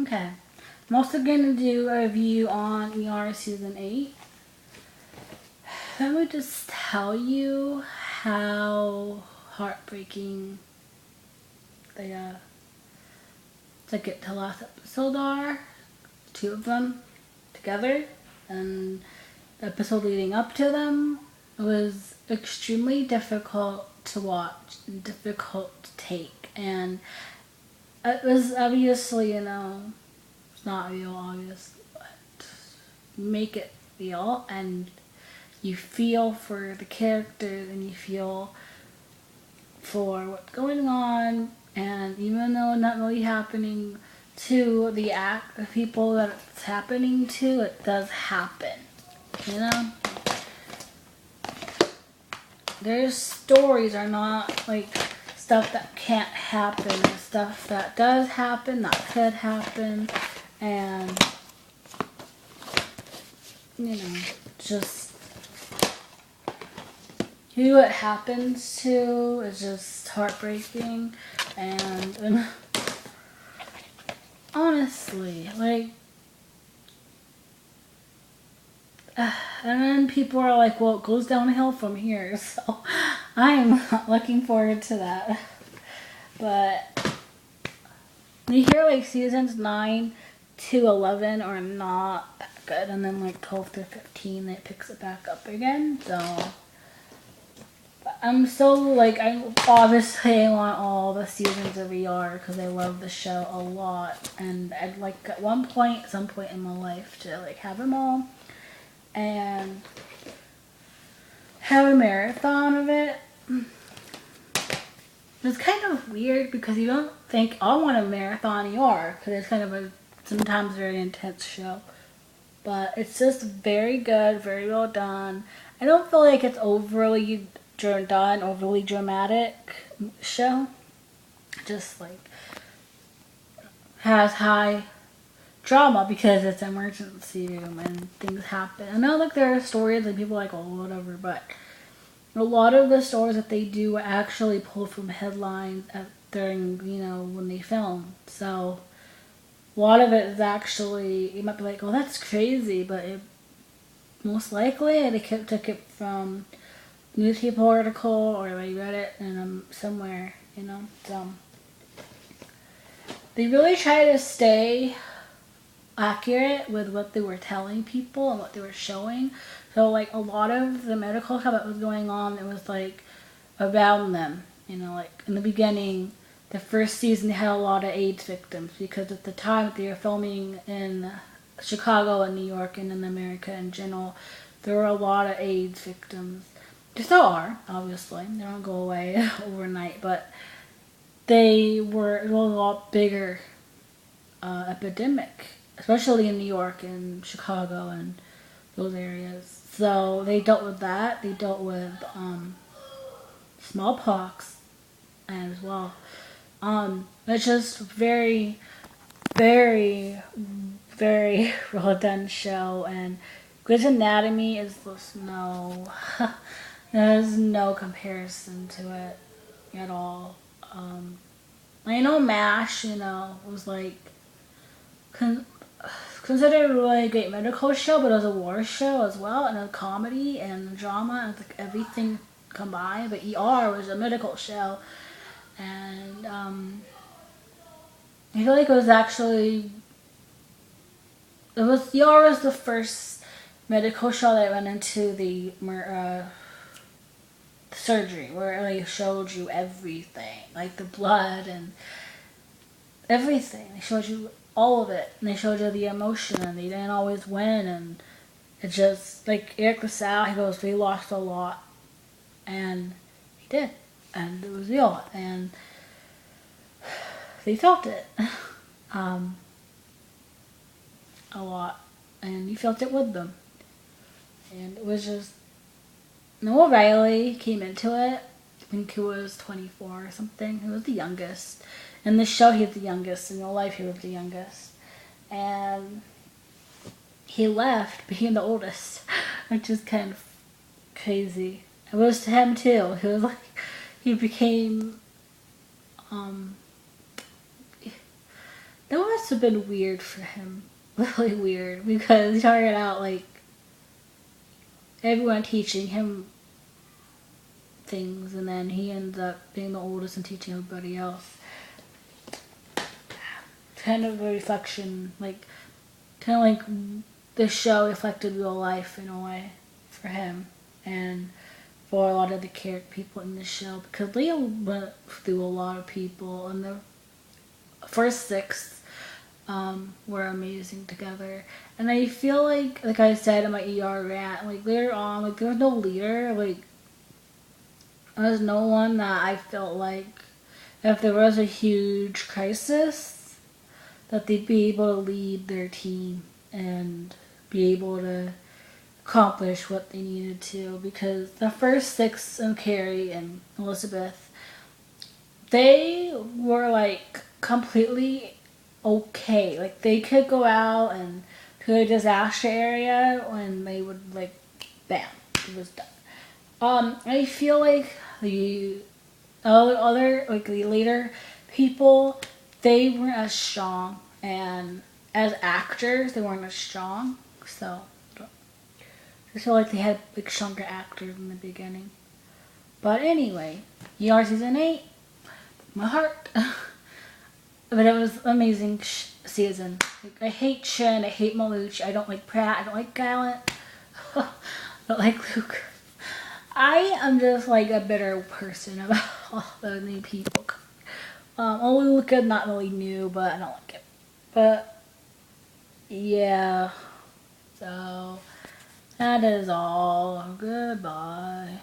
Okay. I'm also going to do a review on ER Season 8. Let me just tell you how heartbreaking the second to last episode are. Two of them together. And the episode leading up to them was extremely difficult to watch and difficult to take. And it was obviously, it's not real, obviously, but make it real, and you feel for the characters, and you feel for what's going on, and even though it's not really happening to the people that it's happening to, it does happen, Their stories are not like stuff that can't happen. It's stuff that does happen, that could happen, and just who it happens to is just heartbreaking, and honestly, and then people are like, well, it goes downhill from here, so I'm not looking forward to that. But you hear seasons 9 to 11 are not that good, and then 12 to 15 it picks it back up again, so I'm still I obviously want all the seasons of ER because I love the show a lot, and I'd like at some point in my life to have them all and have a marathon of it. It's kind of weird because you don't think I want a marathon ER because it's kind of a sometimes very intense show, but it's just very good, very well done. I don't feel like it's overly done, overly dramatic show. Just has high drama because it's an emergency room and things happen. I know there are stories and people are oh, whatever, but a lot of the stories that they do are actually pulled from headlines during, when they film. So a lot of it is actually, you might be oh, that's crazy, but it most likely they took it from newspaper article or I read it and somewhere, So they really try to stay accurate with what they were telling people and what they were showing. So a lot of the medical stuff that was going on, it was around them. In the beginning, the first season they had a lot of AIDS victims because at the time they were filming in Chicago and New York and in America in general, there were a lot of AIDS victims. There still are, obviously. They don't go away overnight, but it was a lot bigger epidemic, especially in New York and Chicago and those areas. So they dealt with that. They dealt with smallpox as well. It's just very, very, very well done show, and Grey's Anatomy is just there's no comparison to it at all. I know MASH, was considered a really great medical show, but it was a war show as well, and a comedy and a drama, and everything combined. But ER was a medical show, and I feel it was actually ER was the first medical show that went into the surgery where it showed you everything, the blood and everything. They showed you all of it, and they showed you the emotion, and they didn't always win, and it just Eric LaSalle, he goes, we lost a lot, and he did, and it was real, and they felt it a lot, and you felt it with them, and it was just Noah Riley came into it. I think he was 24 or something. He was the youngest. In the show, he was the youngest. In real life, he was the youngest. And he left, became the oldest, which is kind of crazy. It was to him, too. He was he became, there was must have been weird for him. Really weird, because he started out like everyone teaching him things, and then he ends up being the oldest and teaching everybody else. Kind of a reflection, like kind of like the show reflected real life in a way for him and for a lot of the people in the show, because Leo went through a lot of people, and the first six were amazing together. And I feel like I said in my ER rant, like later on, like there was no leader, like there was no one that I felt like if there was a huge crisis that they'd be able to lead their team and be able to accomplish what they needed to. Because the first six, and Carrie and Elizabeth, they were like completely okay. Like they could go out and to a disaster area and they would like, bam, it was done. I feel like the other like the later people, they weren't as strong, and as actors they weren't as strong. So I feel like they had like stronger actors in the beginning. But anyway, ER season 8, my heart. But it was amazing season. Like, I hate Shin, I hate Maluch, I don't like Pratt, I don't like Gallant, I don't like Luke. I am just like a bitter person about all the new people. Only Luca, not really new, but I don't like it. But yeah, so that is all. Goodbye.